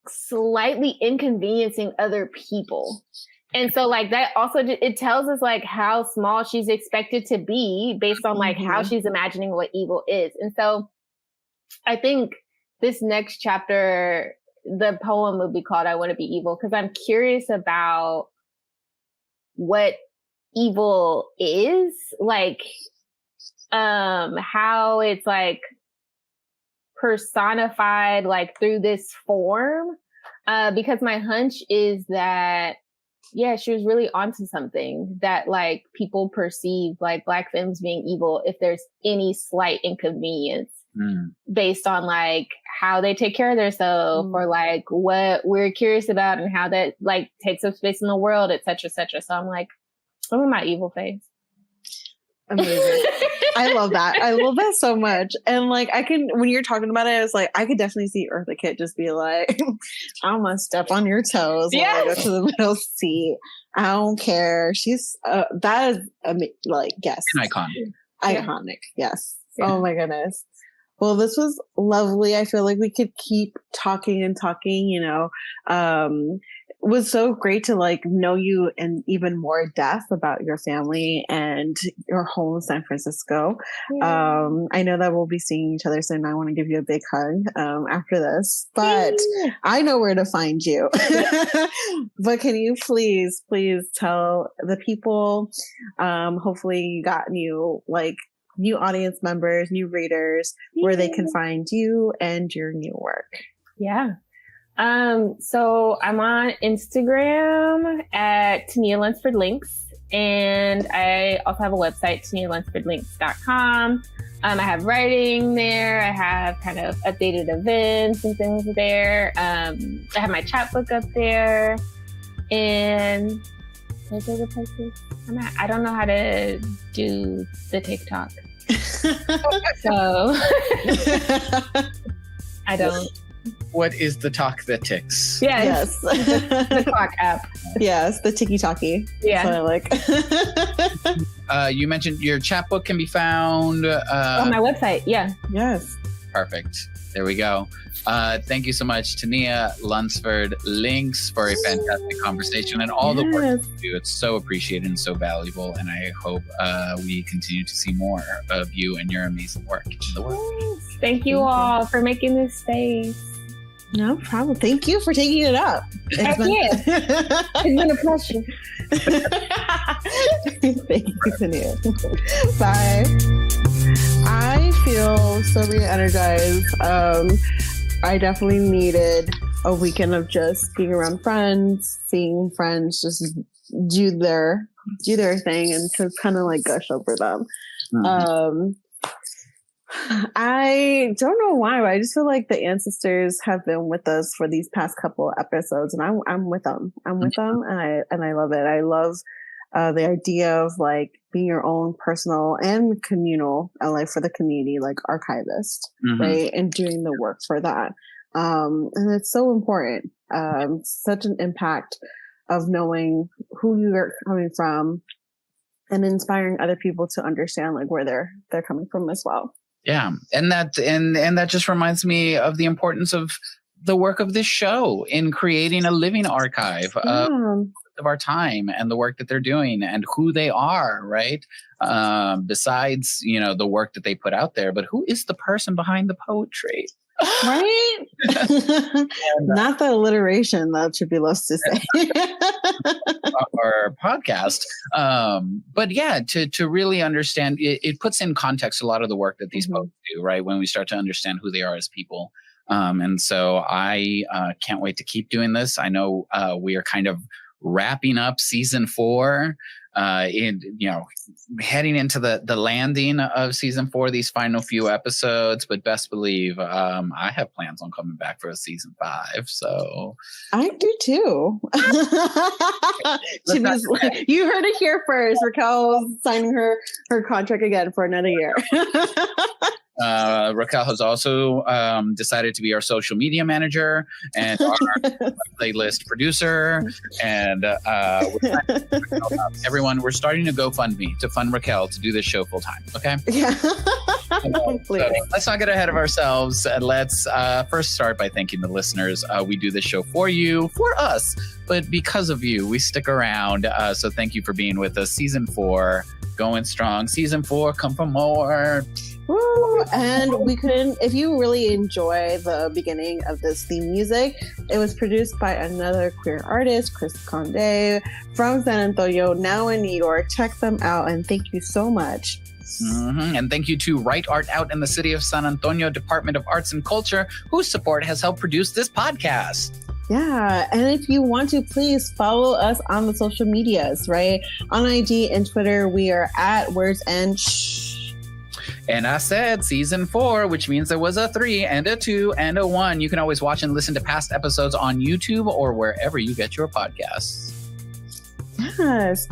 slightly inconveniencing other people. And so like that also, it tells us like how small she's expected to be based on like how she's imagining what evil is. And so I think this next chapter, the poem would be called I Want to Be Evil, because I'm curious about what evil is, like how it's like personified like through this form, because my hunch is that she was really onto something, that like people perceive like Black femmes being evil if there's any slight inconvenience based on like how they take care of themselves or like what we're curious about and how that like takes up space in the world, et cetera, et cetera. So I'm like, I'm in my evil phase. Amazing. I love that. I love that so much. And like, when you're talking about it, it's like, I could definitely see Eartha Kitt just be like, I'm going to step on your toes when I go to the middle seat. I don't care. She's, that is like, yes. An icon. Iconic. Yes. Yeah. Oh my goodness. Well, this was lovely. I feel like we could keep talking and talking, you know. It was so great to like know you in even more depth about your family and your home in San Francisco. Yeah. I know that we'll be seeing each other soon. I want to give you a big hug after this, but I know where to find you. But can you please tell the people, hopefully you got new audience members, new readers, where they can find you and your new work. Yeah. So I'm on Instagram at Tanea Lunsford Lynx, and I also have a website, tanealunsfordlynx.com. I have writing there. I have kind of updated events and things there. I have my chapbook up there, and those are the places I'm at. I don't know how to do the TikTok. So I don't. What is the talk that ticks? Yes. The clock app. Yes, the tiki-talkie. Yeah. That's what I like. You mentioned your chapbook can be found on my website. Yeah. Yes. Perfect. There we go. Thank you so much, Tanea Lunsford Lynx, for a fantastic conversation and all the work you do. It's so appreciated and so valuable. And I hope we continue to see more of you and your amazing work in the world. Thank you all for making this space. No problem. Thank you for taking it up. It's been a pleasure. Thank you, Tanea. Bye. I feel so re-energized. I definitely needed a weekend of just being around friends, seeing friends just do their do their thing and to kind of like gush over them. I don't know why, but I just feel like the ancestors have been with us for these past couple episodes, and I'm with them. I'm with them, and I love it. I love the idea of like being your own personal and communal, like for the community, like archivist, right, and doing the work for that. And it's so important. Such an impact of knowing who you are coming from, and inspiring other people to understand like where they're coming from as well. Yeah. And that just reminds me of the importance of the work of this show in creating a living archive of our time and the work that they're doing and who they are, right? Besides, the work that they put out there, but who is the person behind the poetry? Right? Not the alliteration that should be lost to say. Our podcast. But yeah, to really understand, it puts in context a lot of the work that these folks do, right? When we start to understand who they are as people. And so I can't wait to keep doing this. I know we are kind of wrapping up season 4. Heading into the landing of season 4, these final few episodes, but best believe I have plans on coming back for a season 5. So I do too. You heard it here first. Raquel signing her contract again for another year. Raquel has also decided to be our social media manager and our playlist producer. And everyone, we're starting to GoFundMe to fund Raquel to do this show full time. Okay. Yeah. So let's not get ahead of ourselves. Let's first start by thanking the listeners. We do this show for you, for us, but because of you, we stick around. So thank you for being with us. Season 4 going strong. Season 4, come for more. Woo! And if you really enjoy the beginning of this theme music, it was produced by another queer artist, Chris Conde, from San Antonio, now in New York. Check them out, and thank you so much. And thank you to Write Art Out in the City of San Antonio Department of Arts and Culture, whose support has helped produce this podcast. Yeah, and if you want to, please follow us on the social medias, right? On IG and Twitter, we are at Words and Shh. And I said season 4, which means there was a 3 and a 2 and a 1. You can always watch and listen to past episodes on YouTube or wherever you get your podcasts. Yes.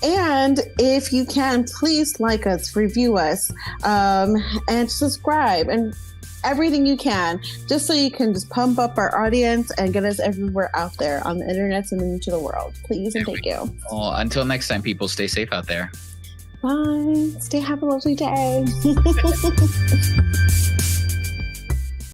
And if you can, please like us, review us, and subscribe and everything you can, just so you can just pump up our audience and get us everywhere out there on the internet and into the world. Please and thank you. Well, until next time, people, stay safe out there. Bye. Have a lovely day.